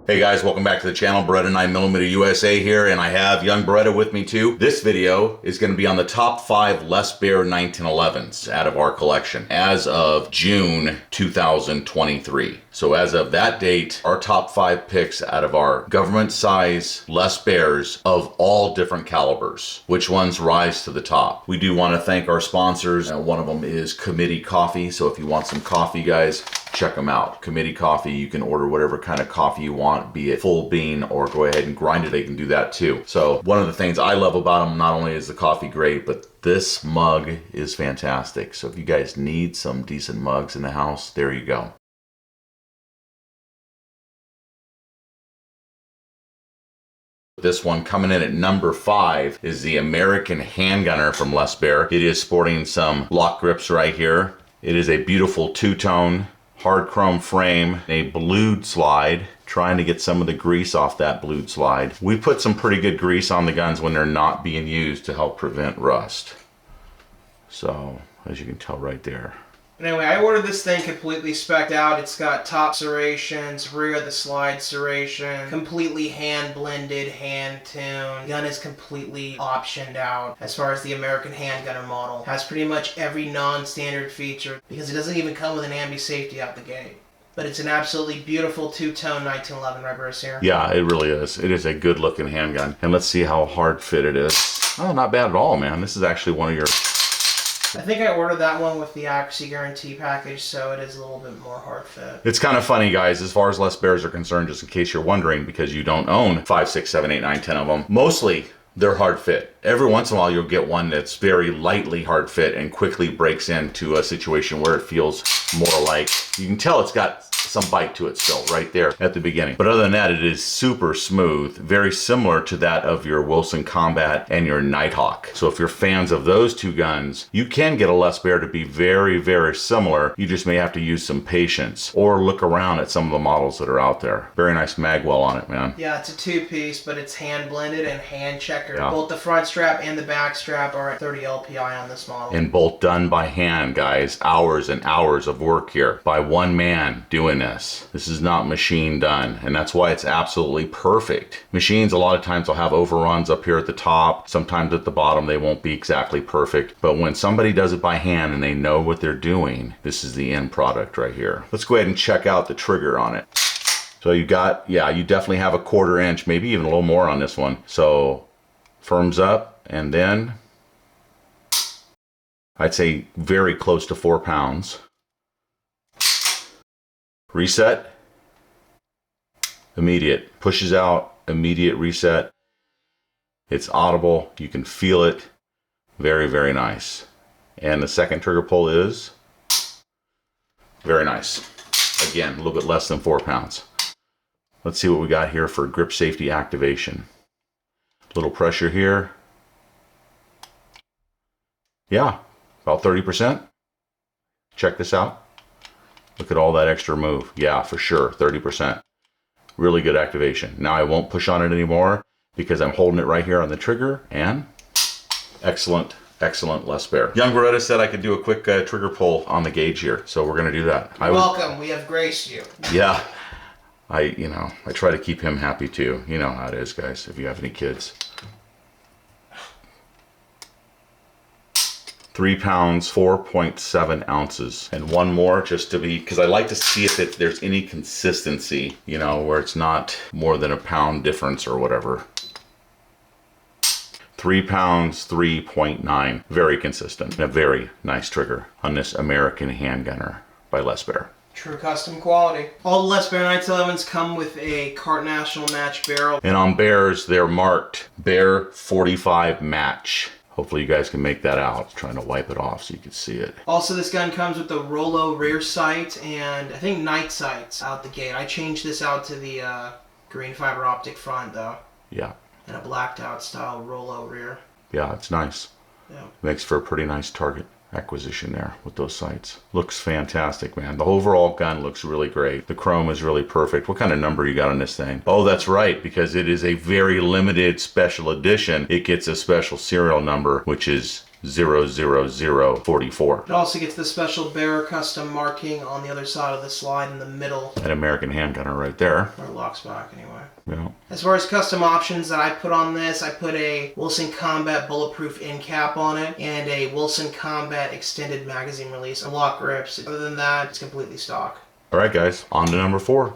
Hey guys, welcome back to the channel. Beretta 9mm USA here, and I have young Beretta with me too. This video is going to be on the top 5 Les Baer 1911's out of our collection as of June 2023. So as of that date, our top 5 picks out of our government size Les Baers of all different calibers. Which ones rise to the top? We do want to thank our sponsors. One of them is Committee Coffee. So if you want some coffee, guys, check them out. Committee Coffee, you can order whatever kind of coffee you want, be it full bean or go ahead and grind it. They can do that too. So one of the things I love about them, not only is the coffee great, but this mug is fantastic. So if you guys need some decent mugs in the house, there you go. This one coming in at number 5 is the American Handgunner from Les Baer. It is sporting some LOK Grips right here. It is a beautiful two-tone hard chrome frame, a blued slide, trying to get some of the grease off that blued slide. We put some pretty good grease on the guns when they're not being used to help prevent rust. So, as you can tell right there. Anyway, I ordered this thing completely specced out. It's got top serrations, rear of the slide serration, completely hand blended, hand tuned. Gun is completely optioned out as far as the American Handgunner model. Has pretty much every non-standard feature because it doesn't even come with an ambi safety out the gate. But it's an absolutely beautiful two-tone 1911 reverse here. Yeah, it really is. It is a good looking handgun. And let's see how hard fit it is. Oh, not bad at all, man. This is actually one of your... I think I ordered that one with the accuracy guarantee package, so it is a little bit more hard fit. It's kind of funny, guys, as far as Les Baers are concerned, just in case you're wondering, because you don't own 5, 6, 7, 8, 9, 10 of them. Mostly, they're hard fit. Every once in a while, you'll get one that's very lightly hard fit and quickly breaks into a situation where it feels more like, you can tell it's got some bite to it still right there at the beginning. But other than that, it is super smooth, very similar to that of your Wilson Combat and your Nighthawk. So if you're fans of those two guns, you can get a Les Baer to be very, very similar. You just may have to use some patience or look around at some of the models that are out there. Very nice magwell on it, man. Yeah, it's a two-piece, but it's hand blended and hand checkered. Yeah. Both the front strap and the back strap are at 30 LPI on this model. And both done by hand, guys. Hours and hours of work here by one man doing this. This is not machine done, and that's why it's absolutely perfect. Machines, a lot of times, will have overruns up here at the top. Sometimes at the bottom, they won't be exactly perfect. But when somebody does it by hand and they know what they're doing, this is the end product right here. Let's go ahead and check out the trigger on it. So you got, yeah, you definitely have a 1/4 inch, maybe even a little more on this one. So firms up, and then I'd say very close to 4 pounds. Reset, immediate, pushes out, immediate reset. It's audible, you can feel it. Very, very nice. And the second trigger pull is very nice. Again, a little bit less than 4 pounds. Let's see what we got here for grip safety activation. Little pressure here. Yeah, about 30%. Check this out. Look at all that extra move. Yeah, for sure, 30%. Really good activation. Now I won't push on it anymore because I'm holding it right here on the trigger, and excellent, excellent Les Baer. Young Beretta said I could do a quick trigger pull on the gauge here, so we're gonna do that. Welcome, we have graced you. Yeah, I try to keep him happy too. You know how it is, guys, if you have any kids. 3 pounds, 4.7 ounces. And one more just to be, because I like to see if there's any consistency, you know, where it's not more than a pound difference or whatever. 3 pounds, 3.9. Very consistent. And a very nice trigger on this American Handgunner by Les Baer. True custom quality. All the Les Baer 1911's come with a Cart National match barrel. And on Baers, they're marked Baer 45 match. Hopefully you guys can make that out. I'm trying to wipe it off so you can see it. Also, this gun comes with the Rollo rear sight and I think night sights out the gate. I changed this out to the green fiber optic front though. Yeah. And a blacked out style Rollo rear. Yeah, it's nice. Yeah. Makes for a pretty nice target acquisition there with those sights. Looks fantastic, man. The overall gun looks really great. The chrome is really perfect. What kind of number you got on this thing? Oh, that's right, because it is a very limited special edition. It gets a special serial number, which is 00044. It also gets the special Baer Custom marking on the other side of the slide in the middle. An American handgunner right there. Or locks back anyway. Yeah. As far as custom options that I put on this, I put a Wilson Combat bulletproof end cap on it and a Wilson Combat extended magazine release, a LOK Grips. Other than that, it's completely stock. All right, guys, on to number 4.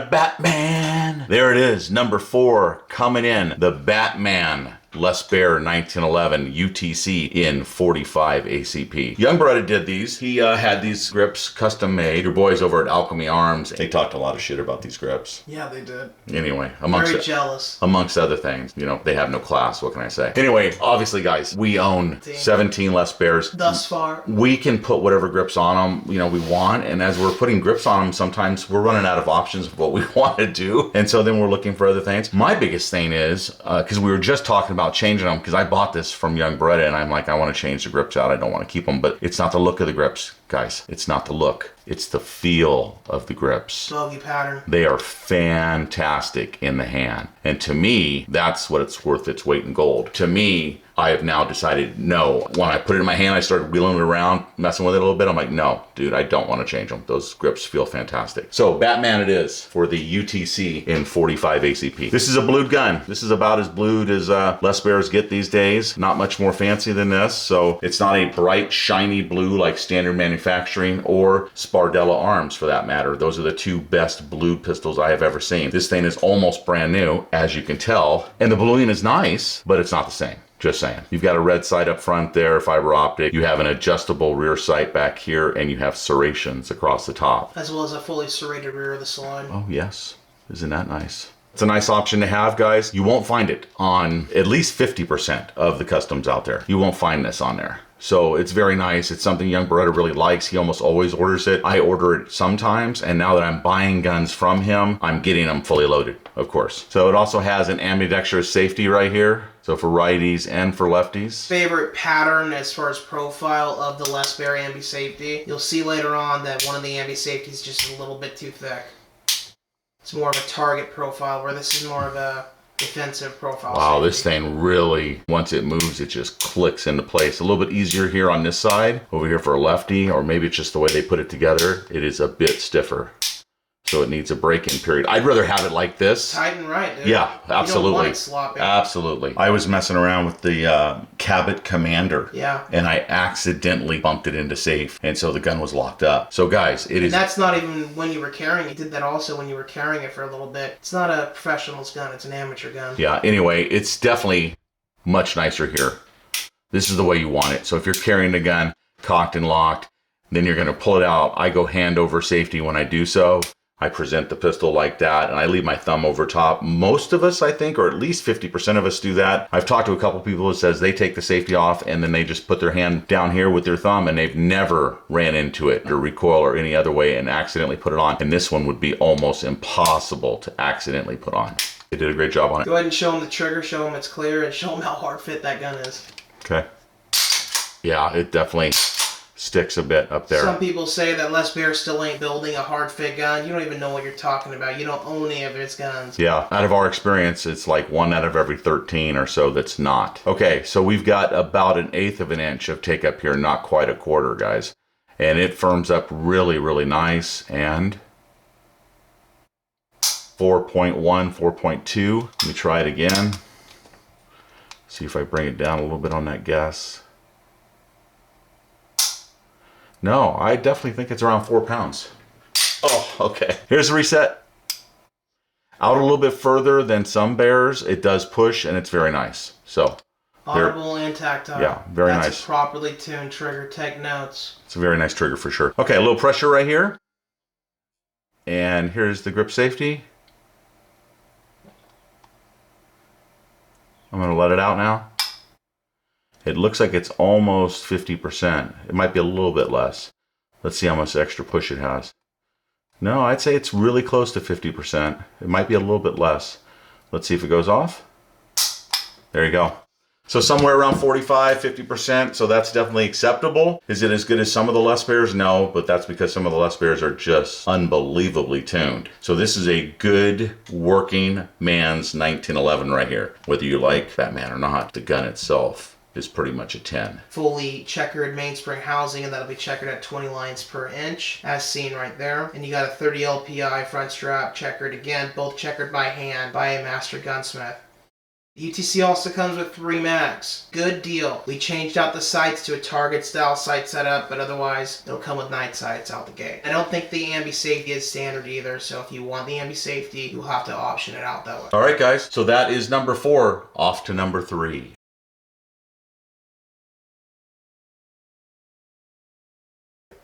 Batman. There it is, number 4 coming in, the Batman Les Baer 1911 UTC in 45 ACP. Young Beretta did these. He had these grips custom made. Your boys over at Alchemy Arms, they talked a lot of shit about these grips. Yeah, they did. Anyway, very jealous. Amongst other things, you know, they have no class. What can I say? Anyway, obviously, guys, we own 17 Les Baers. Thus far. We can put whatever grips on them, you know, we want. And as we're putting grips on them, sometimes we're running out of options of what we want to do. And so then we're looking for other things. My biggest thing is, because we were just talking about changing them, because I bought this from Young Beretta and I'm like, I want to change the grips out. I don't want to keep them, but it's not the look of the grips, guys. It's not the look. It's the feel of the grips. Bogey pattern. They are fantastic in the hand. And to me, that's what it's worth its weight in gold. To me, I have now decided, no. When I put it in my hand, I started wheeling it around, messing with it a little bit. I'm like, no, dude, I don't want to change them. Those grips feel fantastic. So Batman it is for the UTC in 45 ACP. This is a blued gun. This is about as blued as Les Baers get these days. Not much more fancy than this. So it's not a bright, shiny blue like standard manufacturing or Spardella Arms for that matter. Those are the two best blued pistols I have ever seen. This thing is almost brand new, as you can tell. And the bluing is nice, but it's not the same. Just saying. You've got a red sight up front there, fiber optic. You have an adjustable rear sight back here, and you have serrations across the top. As well as a fully serrated rear of the slide. Oh, yes. Isn't that nice? It's a nice option to have, guys. You won't find it on at least 50% of the customs out there. You won't find this on there. So it's very nice. It's something Young Beretta really likes. He almost always orders it. I order it sometimes, and now that I'm buying guns from him, I'm getting them fully loaded, of course. So it also has an ambidextrous safety right here. So for righties and for lefties. Favorite pattern as far as profile of the Les Baer ambi safety. You'll see later on that one of the ambi safeties is just a little bit too thick. It's more of a target profile, where this is more of a defensive profile. Wow, safety. this thing really, once it moves, it just clicks into place. A little bit easier here on this side. Over here for a lefty, or maybe it's just the way they put it together, it is a bit stiffer. So it needs a break-in period. I'd rather have it like this. Tight and right, dude. Yeah, absolutely. You don't want it sloppy. Absolutely. I was messing around with the Cabot Commander. Yeah. And I accidentally bumped it into safe. And so the gun was locked up. So guys, it is... That's not even when you were carrying it. You did that also when you were carrying it for a little bit. It's not a professional's gun. It's an amateur gun. Yeah, anyway, it's definitely much nicer here. This is the way you want it. So if you're carrying the gun cocked and locked, then you're going to pull it out. I go hand over safety when I do so. I present the pistol like that, and I leave my thumb over top. Most of us, I think, or at least 50% of us do that. I've talked to a couple people who says they take the safety off and then they just put their hand down here with their thumb, and they've never ran into it or recoil or any other way and accidentally put it on. And this one would be almost impossible to accidentally put on. They did a great job on it. Go ahead and show them the trigger, show them it's clear, and show them how hard fit that gun is. Okay. Yeah, it definitely sticks a bit up there. Some people say that Les Baer still ain't building a hard fit gun. You don't even know what you're talking about. You don't own any of its guns. Yeah, out of our experience, it's like 1 out of every 13 or so that's not. Okay, so we've got about 1/8 of an inch of take up here, not quite a quarter, guys. And it firms up really, really nice. And 4.1, 4.2. Let me try it again. See if I bring it down a little bit on that gas. No, I definitely think it's around 4 pounds. Oh, okay. Here's the reset. Out a little bit further than some Baers, it does push, and it's very nice. So, audible and tactile. Yeah, very nice. That's a properly tuned trigger. Take notes. It's a very nice trigger for sure. Okay, a little pressure right here. And here's the grip safety. I'm going to let it out now. It looks like it's almost 50%. It might be a little bit less. Let's see how much extra push it has. No, I'd say it's really close to 50%. It might be a little bit less. Let's see if it goes off. There you go. So somewhere around 45, 50%, so that's definitely acceptable. Is it as good as some of the Les Baers? No, but that's because some of the Les Baers are just unbelievably tuned. So this is a good working man's 1911 right here. Whether you like Batman or not, the gun itself is pretty much a 10. Fully checkered mainspring housing, and that'll be checkered at 20 lines per inch, as seen right there. And you got a 30 LPI front strap, checkered again, both checkered by hand by a master gunsmith. UTC also comes with 3 mags. Good deal. We changed out the sights to a target style sight setup, but otherwise it'll come with night sights out the gate. I don't think the ambi safety is standard either, so if you want the ambi safety, you'll have to option it out that way. All right, guys, so that is number 4. Off to number 3.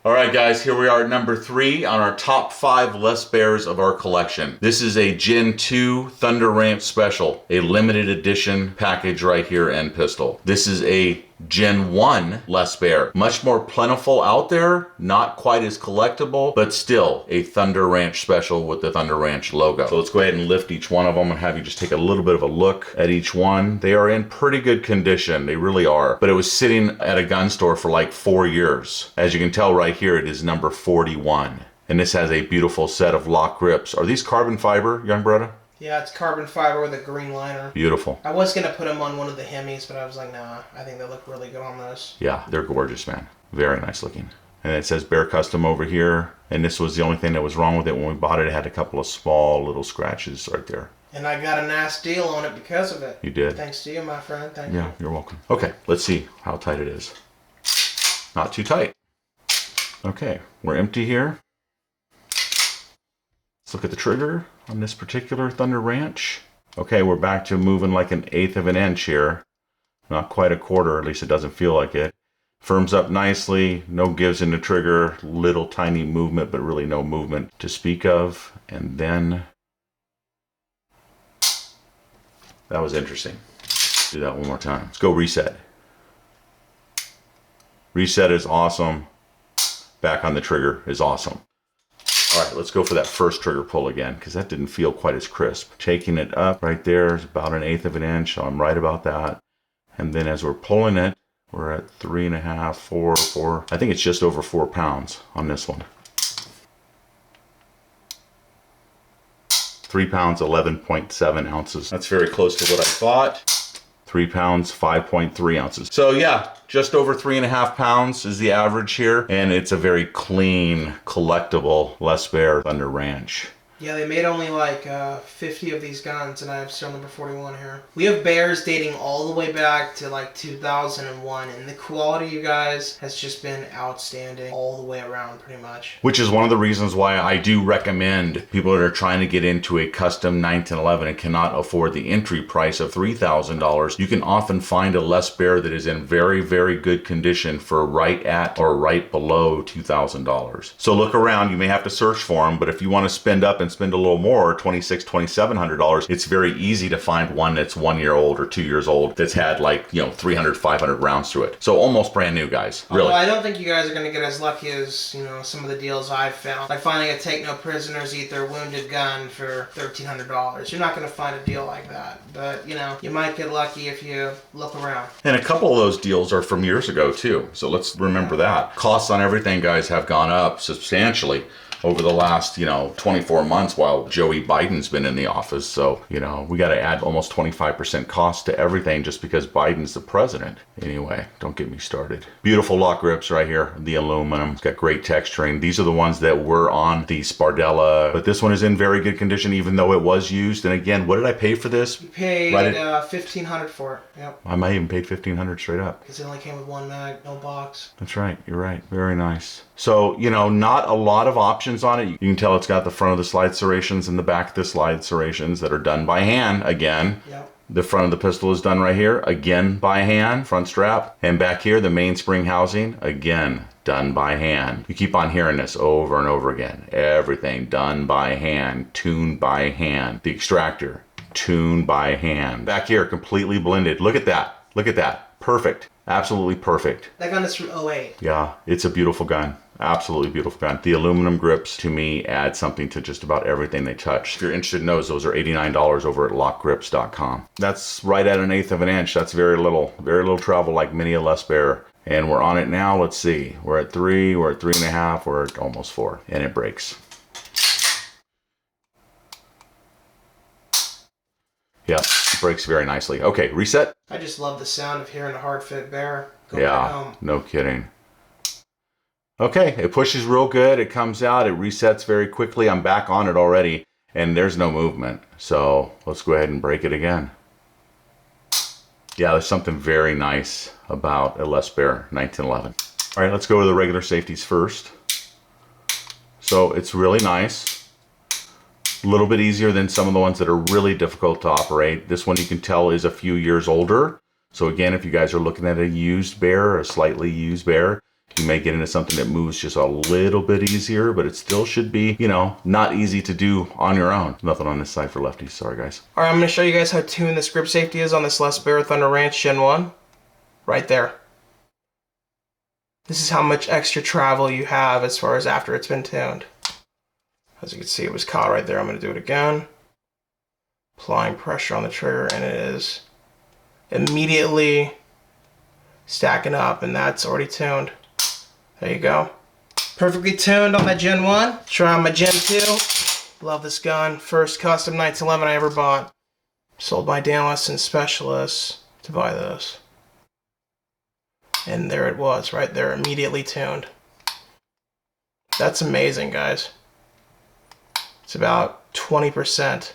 All right, guys, here we are at number 3 on our top 5 Les Baers of our collection. This is a Gen 2 Thunder Ranch Special, a limited edition package right here and pistol. This is a Gen 1 Les Baer. Much more plentiful out there, not quite as collectible, but still a Thunder Ranch Special with the Thunder Ranch logo. So let's go ahead and lift each one of them and have you just take a little bit of a look at each one. They are in pretty good condition, they really are. But it was sitting at a gun store for like 4 years. As you can tell right here, it is number 41. And this has a beautiful set of LOK grips. Are these carbon fiber, young Beretta? Yeah, it's carbon fiber with a green liner. Beautiful. I was going to put them on one of the Hemis, but I was like, nah, I think they look really good on those. Yeah, they're gorgeous, man. Very nice looking. And it says Baer Custom over here. And this was the only thing that was wrong with it when we bought it. It had a couple of small little scratches right there. And I got a nice deal on it because of it. You did. Thanks to you, my friend. Thank you. Yeah, you're welcome. Okay, let's see how tight it is. Not too tight. Okay, we're empty here. Let's look at the trigger on this particular Thunder Ranch. Okay, we're back to moving like 1/8 of an inch here. Not quite a quarter, at least it doesn't feel like it. Firms up nicely, no gives in the trigger, little tiny movement, but really no movement to speak of. And then, that was interesting. Do that one more time. Let's go reset. Reset is awesome. Back on the trigger is awesome. All right, let's go for that first trigger pull again, because that didn't feel quite as crisp. Taking it up right there is about 1/8 of an inch, so I'm right about that. And then as we're pulling it, we're at 3.5, 4. I think it's just over 4 pounds on this one. 3 pounds, 11.7 ounces. That's very close to what I thought. 3 pounds, 5.3 ounces. So yeah, just over 3.5 pounds is the average here. And it's a very clean, collectible Les Baer Thunder Ranch. Yeah, they made only like 50 of these guns, and I have still number 41 here. We have Baers dating all the way back to like 2001, and the quality, you guys, has just been outstanding all the way around, pretty much. Which is one of the reasons why I do recommend people that are trying to get into a custom 1911 and cannot afford the entry price of $3,000. You can often find a Les Baer that is in very, very good condition for right at or right below $2,000. So look around, you may have to search for them, but if you want to spend up and spend a little more, $2,600, $2,700, it's very easy to find one that's 1 year old or 2 years old that's had like, 300, 500 rounds through it. So almost brand new, guys. Really. Although I don't think you guys are going to get as lucky as, some of the deals I've found. Like finding a Take No Prisoners, Eat Their Wounded gun for $1,300. You're not going to find a deal like that. But, you might get lucky if you look around. And a couple of those deals are from years ago too. So let's remember that. Costs on everything, guys, have gone up substantially over the last, 24 months while Joey Biden's been in the office. So, we got to add almost 25% cost to everything just because Biden's the president. Anyway, don't get me started. Beautiful LOK grips right here. The aluminum. It's got great texturing. These are the ones that were on the Spardella, but this one is in very good condition even though it was used. And again, what did I pay for this? You paid $1,500 for it. Yep. I might even paid $1,500 straight up. Because it only came with 1 mag, no box. That's right. You're right. Very nice. So, not a lot of options on it. You can tell it's got the front of the slide serrations and the back of the slide serrations that are done by hand again. Yep. The front of the pistol is done right here, again by hand, front strap. And back here, the mainspring housing, again, done by hand. You keep on hearing this over and over again. Everything done by hand, tuned by hand. The extractor, tuned by hand. Back here, completely blended. Look at that. Look at that. Perfect. Absolutely perfect. That gun is from 08. Yeah, it's a beautiful gun. Absolutely beautiful gun. The aluminum grips, to me, add something to just about everything they touch. If you're interested in those are $89 over at LOKGrips.com. That's right at 1/8 of an inch. That's very little travel, like many a Les Baer. And we're on it now. Let's see. We're at 3, we're at 3.5, we're at almost 4. And it breaks. Yeah, it breaks very nicely. Okay, reset. I just love the sound of hearing a hard fit Baer. Go back Yeah, home. no kidding. Okay, it pushes real good. It comes out. It resets very quickly. I'm back on it already, and there's no movement. So let's go ahead and break it again. Yeah, there's something very nice about a Les Baer 1911. All right, let's go to the regular safeties first. So it's really nice. A little bit easier than some of the ones that are really difficult to operate. This one you can tell is a few years older. So again, if you guys are looking at a used Baer, a slightly used Baer, you may get into something that moves just a little bit easier, but it still should be, you know, not easy to do on your own. Nothing on this side for lefties. Sorry, guys. All right, I'm going to show you guys how tuned this grip safety is on this Les Baer Thunder Ranch Gen 1. Right there. This is how much extra travel you have as far as after it's been tuned. As you can see, it was caught right there. I'm going to do it again. Applying pressure on the trigger, and it is immediately stacking up, and that's already tuned. There you go. Perfectly tuned on that Gen 1. Try on my Gen 2. Love this gun. First custom 1911 I ever bought. Sold my Dan Lesson specialist to buy this. And there it was, right there, immediately tuned. That's amazing, guys. It's about 20%.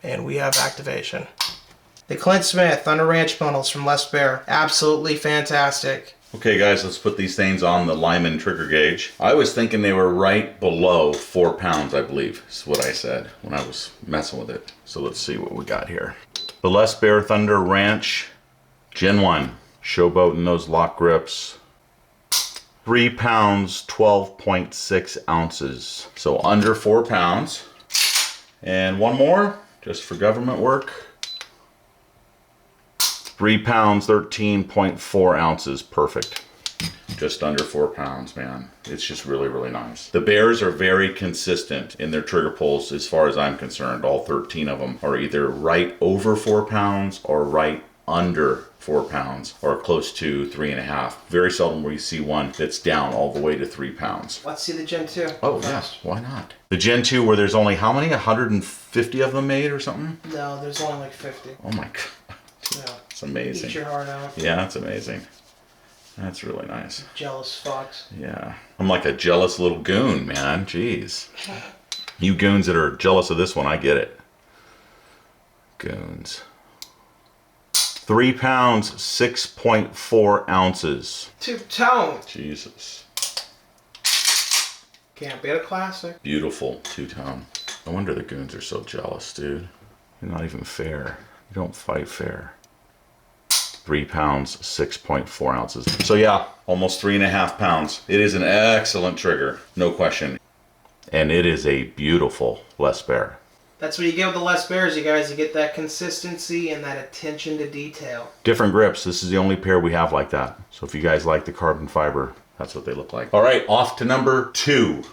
And we have activation. The Clint Smith Thunder Ranch bundles from Les Baer. Absolutely fantastic. Okay guys, let's put these things on the Lyman trigger gauge. I was thinking they were right below 4 pounds, I believe, is what I said when I was messing with it. So let's see what we got here. The Les Baer Thunder Ranch Gen 1. Showboating those LOK grips. 3 pounds, 12.6 ounces. So under 4 pounds. And one more, just for government work. 3 pounds, 13.4 ounces. Perfect. Just under 4 pounds, man. It's just really, really nice. The Baers are very consistent in their trigger pulls as far as I'm concerned. All 13 of them are either right over 4 pounds or right under 4 pounds or close to 3.5. Very seldom where you see one that's down all the way to 3 pounds. Let's see the Gen 2. Oh, yeah. Why not? The Gen 2 where there's only how many? 150 of them made or something? No, there's only like 50. Oh my God. Yeah. It's amazing. Eat your heart out. Yeah, that's amazing. That's really nice. Jealous fox. Yeah. I'm like a jealous little goon, man. Jeez. You goons that are jealous of this one, I get it. Goons. 3 pounds, 6.4 ounces. Two-tone. Jesus. Can't beat a classic. Beautiful two-tone. No wonder the goons are so jealous, dude. You're not even fair. You don't fight fair. 3 pounds, 6.4 ounces. So yeah, almost 3.5 pounds. It is an excellent trigger, no question. And it is a beautiful Les Baer. That's what you get with the Les Baers, you guys. You get that consistency and that attention to detail. Different grips. This is the only pair we have like that. So if you guys like the carbon fiber, that's what they look like. All right, off to number 2.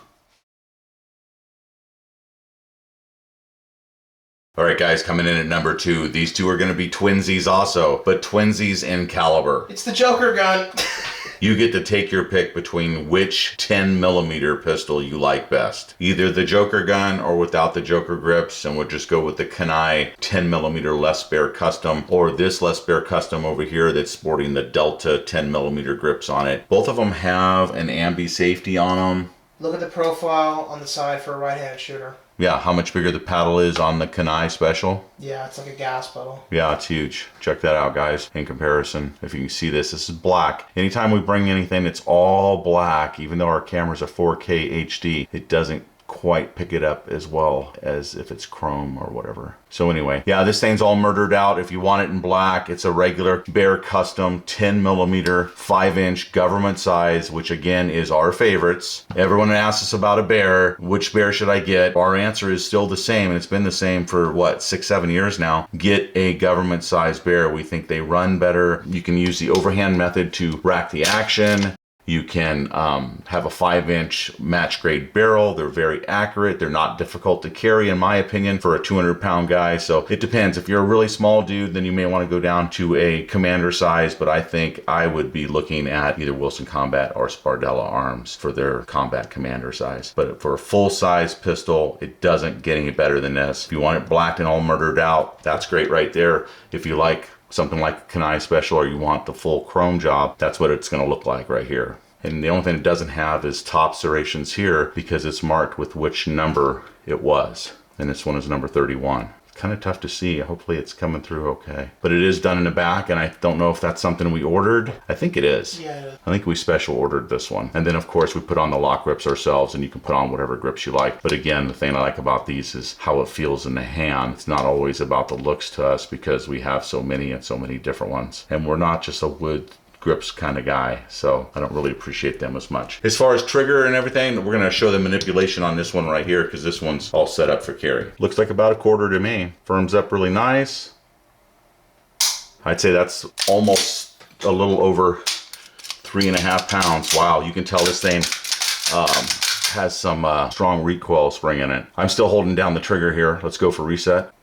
All right, guys, coming in at number 2. These two are going to be twinsies also, but twinsies in caliber. It's the Joker gun. You get to take your pick between which 10mm pistol you like best. Either the Joker gun or without the Joker grips, and we'll just go with the Kanai 10mm Les Baer Custom, or this Les Baer Custom over here that's sporting the Delta 10mm grips on it. Both of them have an ambi safety on them. Look at the profile on the side for a right-handed shooter. Yeah, how much bigger the paddle is on the Kanai Special. Yeah, it's like a gas pedal. Yeah, it's huge. Check that out, guys. In comparison, if you can see this is black. Anytime we bring anything that's all black, even though our camera's a 4K HD, it doesn't quite pick it up as well as if it's chrome or whatever. So anyway, yeah, this thing's all murdered out. If you want it in black, it's a regular Baer Custom 10mm 5-inch government size, which again is our favorites. Everyone asks us about a Baer, which Baer should I get? Our answer is still the same, and it's been the same for what, 6-7 years now. Get a government size Baer. We think they run better. You can use the overhand method to rack the action. You can have a 5-inch match grade barrel. They're very accurate. They're not difficult to carry, in my opinion, for a 200-pound guy. So it depends. If you're a really small dude, then you may want to go down to a commander size, but I think I would be looking at either Wilson Combat or Spardella Arms for their combat commander size. But for a full-size pistol, it doesn't get any better than this. If you want it blacked and all murdered out, that's great right there. If you like something like Kanai Special or you want the full chrome job, that's what it's going to look like right here. And the only thing it doesn't have is top serrations here because it's marked with which number it was. And this one is number 31. It's kind of tough to see. Hopefully it's coming through okay. But it is done in the back, and I don't know if that's something we ordered. I think it is. Yeah. I think we special ordered this one. And then of course we put on the LOK grips ourselves, and you can put on whatever grips you like. But again, the thing I like about these is how it feels in the hand. It's not always about the looks to us because we have so many and so many different ones. And we're not just a wood grips kind of guy, so I don't really appreciate them as much. As far as trigger and everything, we're going to show the manipulation on this one right here because this one's all set up for carry. Looks like about a quarter to me. Firms up really nice. I'd say that's almost a little over 3.5 pounds. Wow, you can tell this thing has some strong recoil spring in it. I'm still holding down the trigger here. Let's go for reset.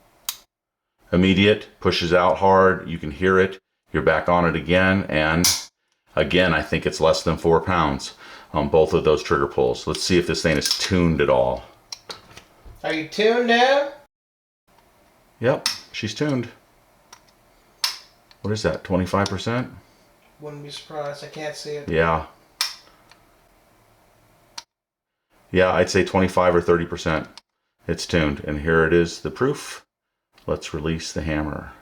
Immediate, pushes out hard, you can hear it. You're back on it again, and again, I think it's less than 4 pounds on both of those trigger pulls. Let's see if this thing is tuned at all. Are you tuned now? Yep, she's tuned. What is that, 25%? Wouldn't be surprised. I can't see it. Yeah. Yeah, I'd say 25 or 30%. It's tuned, and here it is, the proof. Let's release the hammer.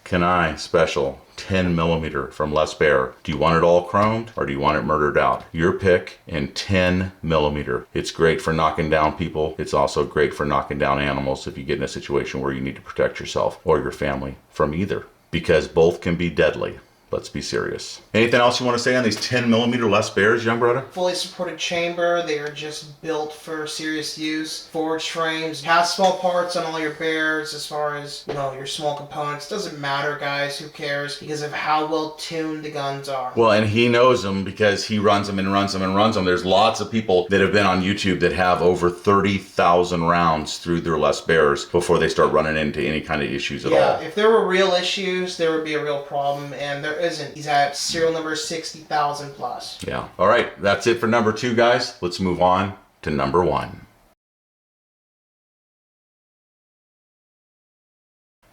Kanai Special 10mm from Les Baer. Do you want it all chromed or do you want it murdered out? Your pick. In 10mm. It's great for knocking down people. It's also great for knocking down animals if you get in a situation where you need to protect yourself or your family from either, because both can be deadly. Let's be serious. Anything else you want to say on these 10mm Les Baers, young brother? Fully supported chamber. They are just built for serious use. Forged frames. Have small parts on all your bears as far as, you know, your small components. Doesn't matter, guys. Who cares? Because of how well tuned the guns are. Well, and he knows them because he runs them and runs them and runs them. There's lots of people that have been on YouTube that have over 30,000 rounds through their Les Baers before they start running into any kind of issues at all. Yeah, if there were real issues, there would be a real problem, and there isn't. He's at serial number 60,000 plus. Yeah. All right, that's it for number 2, guys. Let's move on to number 1.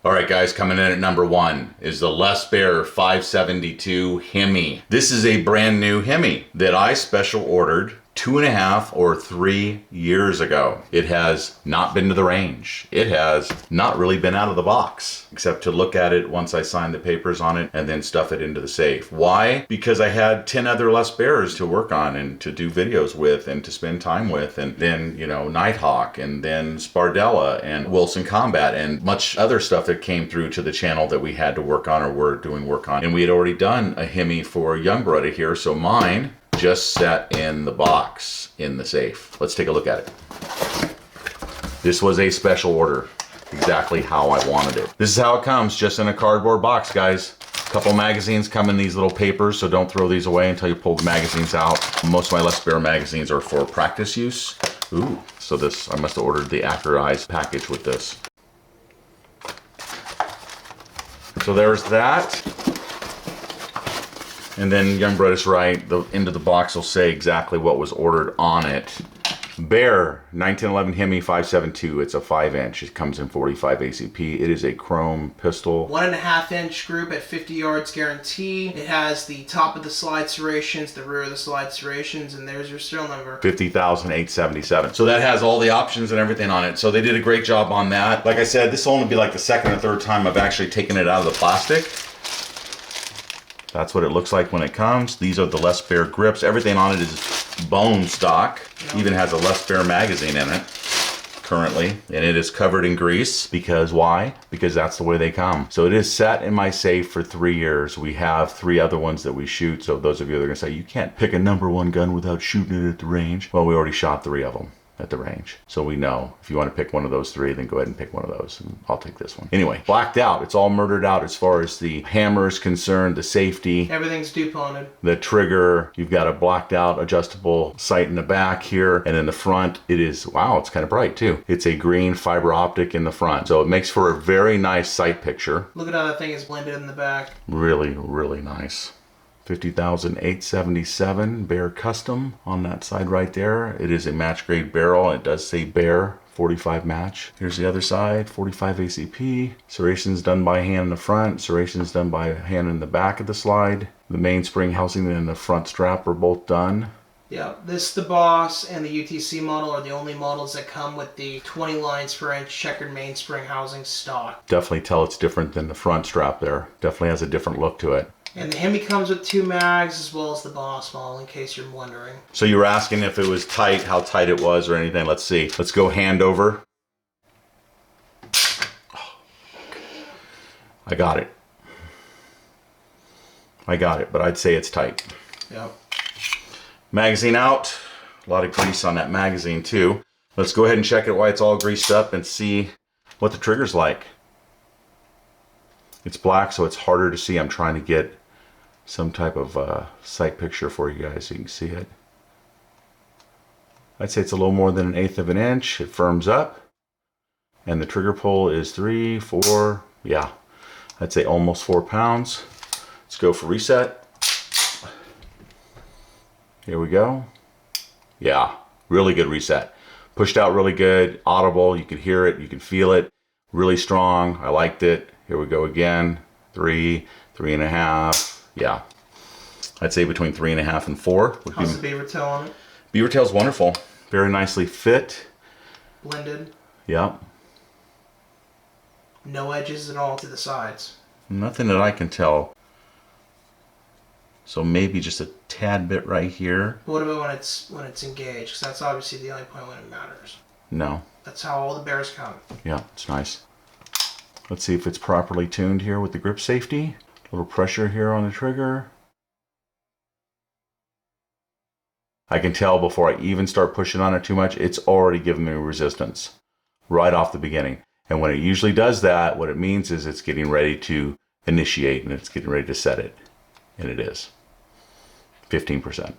All right, guys, coming in at number 1 is the Les Baer 572 Hemi. This is a brand new Hemi that I special ordered 2.5 or 3 years ago. It has not been to the range. It has not really been out of the box, except to look at it once I signed the papers on it and then stuff it into the safe. Why? Because I had 10 other Les Baers to work on and to do videos with and to spend time with, and then, you know, Nighthawk, and then Spardella and Wilson Combat and much other stuff that came through to the channel that we had to work on or were doing work on. And we had already done a Hemi for young Beretta here, so mine just sat in the box in the safe. Let's take a look at it. This was a special order, exactly how I wanted it. This is how it comes, just in a cardboard box, guys. A couple magazines come in these little papers, so don't throw these away until you pull the magazines out. Most of my Les Baer magazines are for practice use. Ooh, so this, I must have ordered the Accurized package with this. So there's that. And then young Beretta's right, the end of the box will say exactly what was ordered on it. Baer 1911 Hemi 572. It's a 5-inch. It comes in 45 ACP. It is a chrome pistol. 1.5-inch group at 50 yards guarantee. It has the top of the slide serrations, the rear of the slide serrations, and there's your serial number. 50,877. So that has all the options and everything on it. So they did a great job on that. Like I said, this will only be like the second or third time I've actually taken it out of the plastic. That's what it looks like when it comes. These are the Les Baer grips. Everything on it is bone stock. Even has a Les Baer magazine in it currently, and it is covered in grease. Because why? Because that's the way they come. So it is sat in my safe for 3 years. We have 3 other ones that we shoot. So those of you that are gonna say, you can't pick a number 1 gun without shooting it at the range. Well, we already shot 3 of them. at the range. So we know if you want to pick one of those three, then go ahead and pick one of those, and I'll take this one. Anyway, blacked out. It's all murdered out as far as the hammer is concerned, the safety. Everything's DuPonted. The trigger, you've got a blacked out adjustable sight in the back here, and in the front it is, wow, it's kind of bright too. It's a green fiber optic in the front. So it makes for a very nice sight picture. Look at how that thing is blended in the back. Really, really nice. 50,877 Baer Custom on that side right there. It is a match grade barrel. It does say Baer 45 match. Here's the other side, 45 ACP. Serrations done by hand in the front, serrations done by hand in the back of the slide. The mainspring housing and the front strap are both done. Yeah, this, the Boss, and the UTC model are the only models that come with the 20 lines per inch checkered mainspring housing stock. Definitely tell it's different than the front strap there. Definitely has a different look to it. And the Hemi comes with 2 mags as well as the Boss model, in case you're wondering. So you were asking if it was tight, how tight it was or anything. Let's see. Let's go hand over. I got it. I got it, but I'd say it's tight. Yep. Magazine out. A lot of grease on that magazine too. Let's go ahead and check it while it's all greased up and see what the trigger's like. It's black, so it's harder to see. I'm trying to get some type of sight picture for you guys so you can see it. I'd say it's a little more than 1/8 of an inch. It firms up. And the trigger pull is 3, 4, yeah. I'd say almost 4 pounds. Let's go for reset. Here we go. Yeah, really good reset. Pushed out really good, audible. You could hear it, you can feel it. Really strong, I liked it. Here we go again. 3, 3.5. Yeah, I'd say between 3.5 and 4. How's the beaver tail on it? Beaver tail's wonderful. Very nicely fit. Blended. Yep. No edges at all to the sides. Nothing that I can tell. So maybe just a tad bit right here. But what about when it's engaged? Because that's obviously the only point when it matters. No. That's how all the bears come. Yeah, it's nice. Let's see if it's properly tuned here with the grip safety. A little pressure here on the trigger. I can tell before I even start pushing on it too much, it's already giving me resistance right off the beginning. And when it usually does that, what it means is it's getting ready to initiate and it's getting ready to set it. And it is. 15%.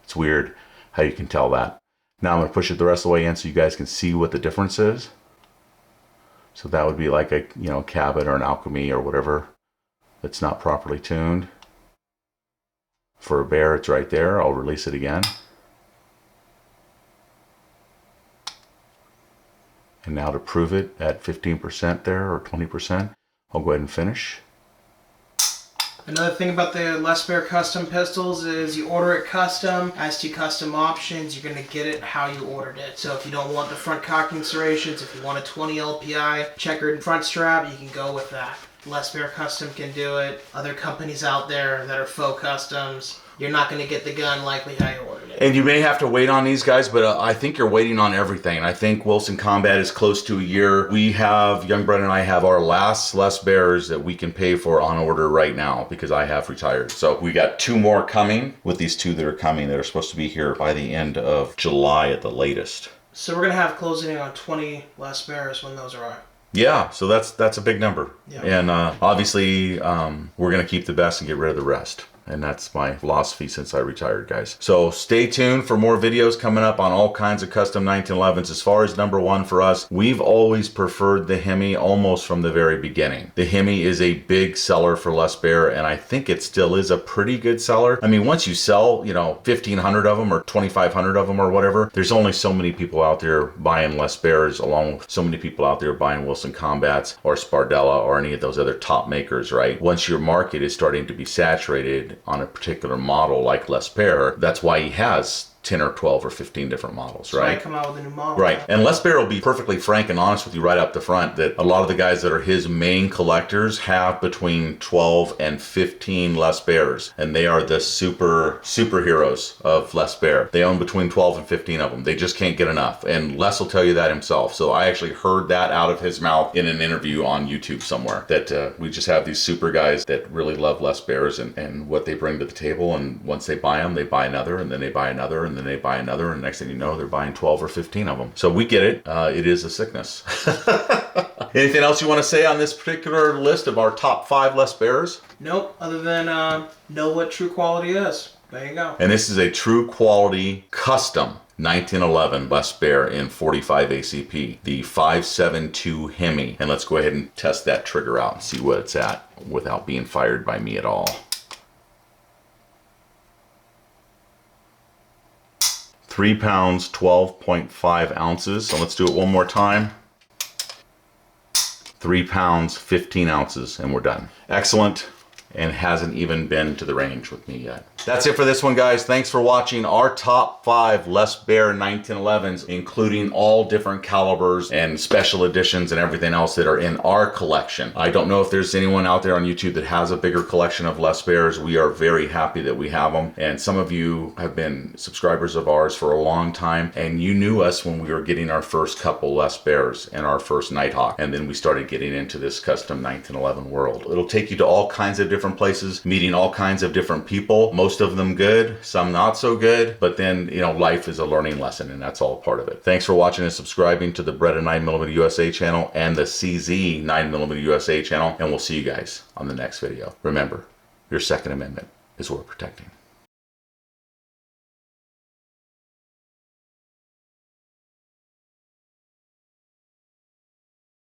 It's weird how you can tell that. Now I'm going to push it the rest of the way in so you guys can see what the difference is. So that would be like a, Cabot or an Alchemy or whatever that's not properly tuned. For a Baer, it's right there. I'll release it again. And now to prove it at 15% there or 20%, I'll go ahead and finish. Another thing about the Les Baer Custom pistols is you order it custom. As to custom options, you're going to get it how you ordered it. So if you don't want the front cocking serrations, if you want a 20 LPI checkered front strap, you can go with that. Les Baer Custom can do it. Other companies out there that are faux customs, you're not going to get the gun likely how you ordered it. And you may have to wait on these guys, but I think you're waiting on everything. I think Wilson Combat is close to a year. We have, young Brandon and I have our last Les Baers that we can pay for on order right now because I have retired. So we got 2 more coming with these 2 that are coming that are supposed to be here by the end of July at the latest. So we're going to have closing on 20 Les Baers when those arrive. Yeah, so that's a big number. Yeah. And obviously we're going to keep the best and get rid of the rest. And that's my philosophy since I retired, guys. So stay tuned for more videos coming up on all kinds of custom 1911s. As far as number 1 for us, we've always preferred the Hemi almost from the very beginning. The Hemi is a big seller for Les Baer, and I think it still is a pretty good seller. I mean, once you sell, 1,500 of them or 2,500 of them or whatever, there's only so many people out there buying Les Baers, along with so many people out there buying Wilson Combats or Spardella or any of those other top makers, right? Once your market is starting to be saturated on a particular model like Les Baer, that's why he has 10 or 12 or 15 different models, So I right? come out with a new model. Right. And Les Baer will be perfectly frank and honest with you right up the front that a lot of the guys that are his main collectors have between 12 and 15 Les Baers. And they are the superheroes of Les Baer. They own between 12 and 15 of them. They just can't get enough. And Les will tell you that himself. So I actually heard that out of his mouth in an interview on YouTube somewhere, that we just have these super guys that really love Les Baers and what they bring to the table. And once they buy them, they buy another, and then they buy another, and then they buy another, and next thing you know, they're buying 12 or 15 of them. So we get it. It is a sickness. Anything else you want to say on this particular list of our top 5 Les Baers? Nope, other than know what true quality is. There you go. And this is a true quality custom 1911 Les Baer in 45 ACP, the 572 Hemi. And let's go ahead and test that trigger out and see what it's at without being fired by me at all. 3 pounds, 12.5 ounces. So let's do it one more time. 3 pounds, 15 ounces, and we're done. Excellent. And hasn't even been to the range with me yet. That's it for this one, guys. Thanks for watching our top 5 Les Baer 1911s, including all different calibers and special editions and everything else that are in our collection. I don't know if there's anyone out there on YouTube that has a bigger collection of Les Baers. We are very happy that we have them. And some of you have been subscribers of ours for a long time, and you knew us when we were getting our first couple Les Baers and our first Nighthawk. And then we started getting into this custom 1911 world. It'll take you to all kinds of different places, meeting all kinds of different people, most of them good, some not so good, but then, you know, life is a learning lesson, and that's all part of it. Thanks for watching and subscribing to the Beretta 9mm USA channel and the CZ 9mm USA channel, and we'll see you guys on the next video. Remember, your Second Amendment is worth protecting.